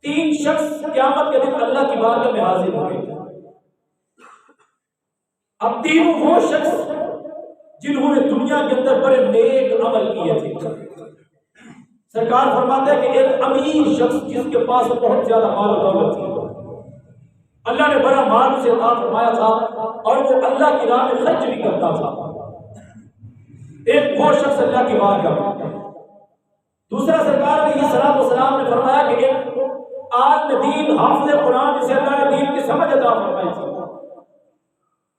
3 شخص قیامت کے دن اللہ کی بارگاہ میں حاضر ہوں گے۔ اب تینوں وہ شخص جنہوں نے دنیا کے اندر بڑے نیک عمل کیے تھے۔ سرکار فرماتے ہیں کہ ایک امیر شخص جس کے پاس بہت زیادہ مال و دولت تھی، اللہ نے بڑا مال اسے عطا فرمایا تھا اور وہ اللہ کی راہ میں خرچ بھی کرتا تھا، ایک وہ شخص اللہ کی بارگاہ میں۔ دوسرا سرکار علیہ الصلوۃ والسلام نے فرمایا کہ ایک عالم دین حافظ قرآن جسے اللہ نے دین کی سمجھ عطا فرمائی تھی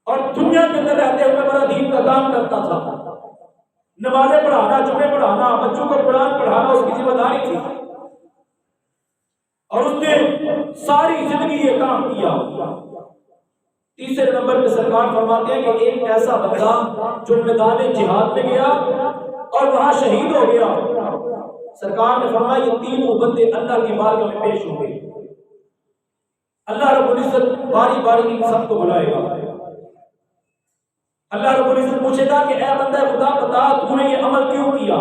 اور دنیا کے اندر رہتے ہوئے بڑا دین کا کام کرتا تھا، نمازیں پڑھانا، جمعے پڑھانا، بچوں کو قرآن پڑھانا اس کی ذمہ داری تھی اور اس نے ساری زندگی یہ کام کیا۔ تیسرے نمبر پہ سرکار فرماتے ہیں کہ ایک ایسا بندہ جو میدان جہاد میں گیا اور وہاں شہید ہو گیا، سرکار نے فرمایا یہ تینوں بندے اللہ کی بارگاہ میں پیش ہوں گے۔ اللہ رب العزت باری باری ان سب کو بلائے گا، اللہ رب العزت پوچھے گا کہ اے بندہ خدا بتا تو نے یہ عمل کیوں کیا؟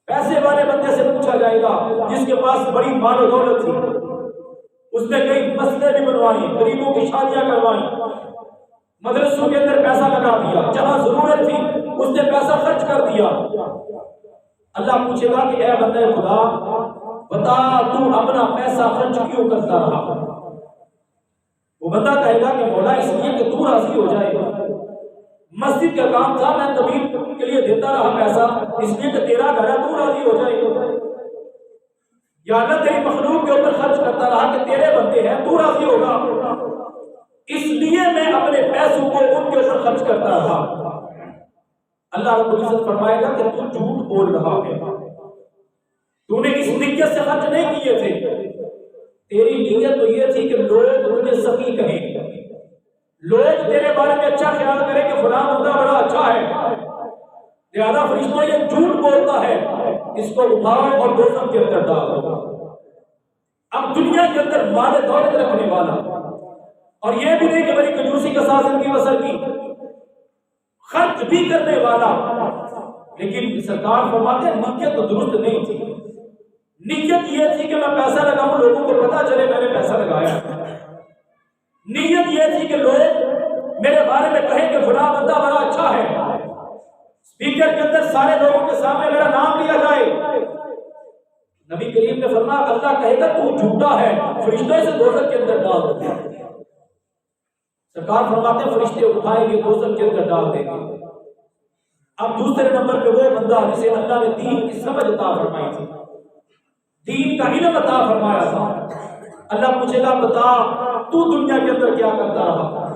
پیسے والے بندے سے پوچھا جائے گا جس کے پاس بڑی مال و دولت تھی، اس نے کئی مسجدیں بھی بنوائی، غریبوں کی شادیاں کروائیں، مدرسوں کے اندر پیسہ لگا دیا، جہاں ضرورت تھی اس نے پیسہ خرچ کر دیا۔ اللہ پوچھے گا کہ اے بندہ خدا بتا تو اپنا پیسہ خرچ کیوں کرتا رہا؟ وہ بندہ کہے گا کہ مولا اس لیے کہ تو راضی ہو جائے گا، مسجد کا کام تھا میں طبیب کے لیے دیتا رہا پیسہ اس لیے کہ تیرا گھر ہے تو راضی ہو جائے گا، یا اللہ تیری مخلوق کے اوپر خرچ کرتا رہا کہ تیرے بندے ہیں تو راضی ہوگا، اس لیے میں اپنے پیسوں کو ان کے اوپر خرچ کرتا رہا۔ اللہ رب العزت فرمائے گا کہ تو جھوٹ بول رہا ہے، تو نے اس نیت سے خرچ نہیں کیے تھے، تیری نیت تو یہ تھی کہ لوگ تجھے سخی کہیں، لوگ تیرے بارے میں اچھا خیال کریں کہ فلاں بندہ بڑا اچھا ہے، لہذا فرشتوں یہ جھوٹ بولتا ہے، اس کو اٹھاؤ اور دوزخ کے اندر ڈالو۔ اب دنیا کے اندر مال دولت رکھنے والا اور یہ بھی نہیں کہ بڑی کنجوسی کے ساتھ زندگی بسر کی، خرچ بھی کرنے والا، لیکن سرکار فرماتے ہیں نیت تو درست نہیں تھی، نیت یہ تھی کہ میں پیسہ لگاؤں لوگوں کو پتا چلے میں نے پیسہ لگایا، نیت یہ تھی کہ لوگ میرے بارے میں کہیں کہ فلاں بندہ بڑا اچھا ہے، اسپیکر کے اندر سارے لوگوں کے سامنے میرا نام لیا جائے۔ نبی کریم نے فرمایا اللہ کہے گا تو جھوٹا ہے، فرشتوں سے دوزخ کے اندر ڈال دو۔ سرکار فرماتے ہیں فرشتے اٹھائیں گے دوزخ کے اندر ڈال دیں گے۔ اب دوسرے نمبر پہ وہ بندہ جسے اللہ نے دین کی سمجھ عطا فرمائی تھی، دین کا علم عطا فرمایا تھا، اللہ پوچھے گا بتا تو دنیا کے اندر کیا کرتا رہا؟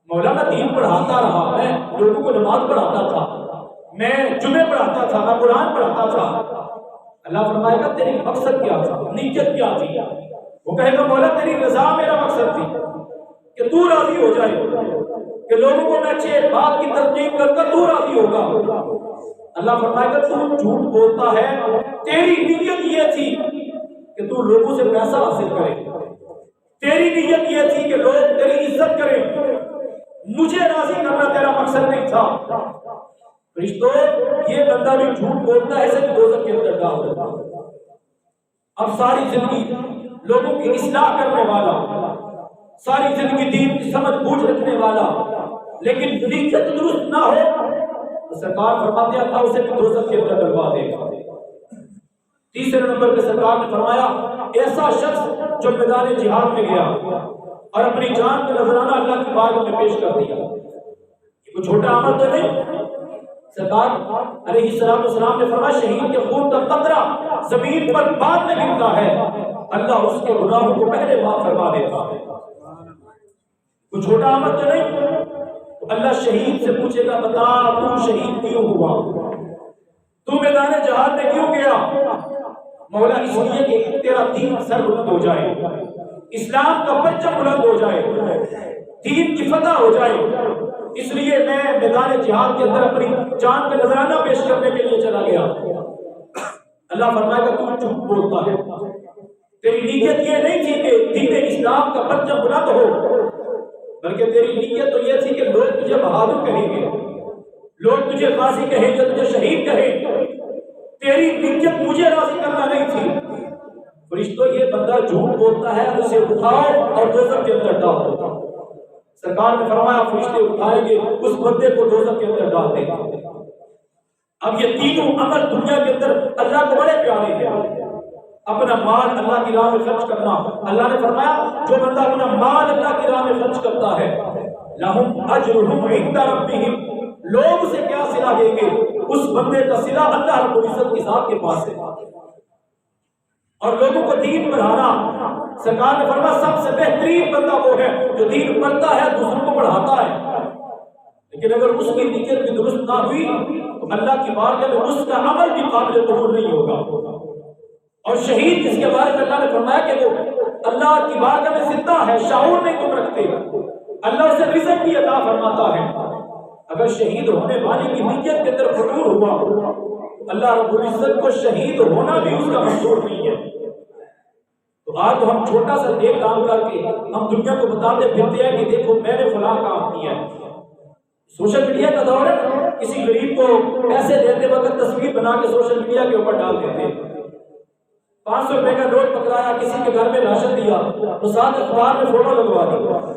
مولا میں دین پڑھاتا رہا، میں لوگوں کو نماز پڑھاتا تھا، میں جمعے پڑھاتا تھا، میں قرآن پڑھاتا تھا۔ اللہ فرمائے گا تیری مقصد کیا تھا، نیت کیا تھی؟ وہ کہے گا مولا تیری رضا میرا مقصد تھی کہ تو راضی ہو جائے، کہ لوگوں کو میں اچھے بات کی تلقین کر کر تو راضی ہوگا۔ اللہ فرمائے گا تو جھوٹ بولتا ہے، تیری نیت یہ تھی کہ تو لوگوں سے پیسہ حاصل کرے، تیری نیت یہ تھی کہ لوگ تیری عزت کریں، مجھے راضی کرنا تیرا مقصد نہیں تھا۔ فرشتوں یہ بندہ بھی جھوٹ بولتا ہے، اسے بھی دوزخ کے اندر ڈال دیتا۔ اب ساری زندگی لوگوں کی اصلاح کرنے والا، ساری زندگی دین کی سمجھ بوجھ رکھنے والا، لیکن نیت درست نہ ہو تو سرکار فرماتے ہیں اللہ اسے بھی دوزخ کے اندر ڈلوا دے گا۔ تیسرے نمبر پہ سرکار نے فرمایا ایسا شخص جو میدان جہاد میں گیا اور اپنی جان کا نذرانہ اللہ کی بارگاہ میں پیش کر دیا، یہ کوئی چھوٹا عمل تو نہیں۔ سرکار علیہ السلام والسلام نے فرمایا شہید کے خون کا قطرہ زمین پر بعد میں گرتا ہے، اللہ اس کے گناہوں کو پہلے معاف فرما دیتا ہے، کوئی چھوٹا عمل تو نہیں۔ اللہ شہید سے پوچھے گا بتا تو شہید کیوں ہوا، تو میدان جہاد میں کیوں گیا؟ مولا اس لیے کہ تیرا دین سر بلند ہو جائے، اسلام کا پرچم بلند ہو جائے، دین کی فتح ہو جائے، اس لیے میں میدان جہاد کے اندر اپنی جان کا نذرانہ پیش کرنے کے لیے چلا گیا۔ اللہ فرمائے گا تو جھوٹ بولتا ہے، تیری نیت یہ نہیں تھی کہ دین اسلام کا پرچم بلند ہو، بلکہ تیری نیت تو یہ تھی کہ لوگ تجھے بہادر کہیں گے، لوگ تجھے غازی کہیں گے، تجھے شہید کہیں، تیری نیت مجھے راضی کرنا نہیں تھی۔ فرشتوں یہ بندہ جھوٹ بولتا ہے، اسے اٹھاؤ اور دوزخ کے اندر ڈال دو۔ سرکار نے فرمایا فرشتے اٹھائیں گے، اس بندے کو دوزخ کے اندر ڈال دیں گے۔ اب یہ تینوں عمل دنیا کے اندر اللہ کو بڑے پیارے ہیں۔ اپنا مال اللہ کی راہ میں خرچ کرنا، اللہ نے فرمایا جو بندہ اپنا مال اللہ کی راہ میں خرچ کرتا ہے لہم اجرہم عند ربہم، لوگ اسے کیا صلہ دیں گے؟ اس بندے کا صلہ اللہ رب العزت کی ذات کے پاس ہے۔ اور لوگوں کو دین پڑھانا، سرکار نے فرمایا سب سے بہترین بندہ وہ ہے جو دین پڑھتا ہے، دوسروں کو پڑھاتا ہے۔ لیکن اگر اس کی نیت بھی درست نہ ہوئی تو اللہ کی بارگاہ میں اس کا عمل بھی قابل قبول نہیں ہوگا۔ اور شہید جس کے بارے میں اللہ نے فرمایا کہ وہ اللہ کی بارگاہ میں زندہ ہے، شعور نہیں تم رکھتے، اللہ اسے رزق بھی عطا فرماتا ہے۔ اگر شہید ہونے والے کی نیت کے اندر فجور ہوا، اللہ رب العزت کو شہید ہونا بھی اس کا منظور نہیں ہے۔ تو آج ہم چھوٹا سا ایک کام کر کے ہم دنیا کو بتاتے پھرتے ہیں کہ دیکھو میں نے فلاں کام کیا ہے۔ سوشل میڈیا کا دور ہے، کسی غریب کو پیسے دیتے وقت تصویر بنا کے سوشل میڈیا کے اوپر ڈال دیتے ہیں۔ 500 روپے کا نوٹ پکڑایا، کسی کے گھر میں راشن دیا تو ساتھ اخبار میں فوٹو لگوا دی۔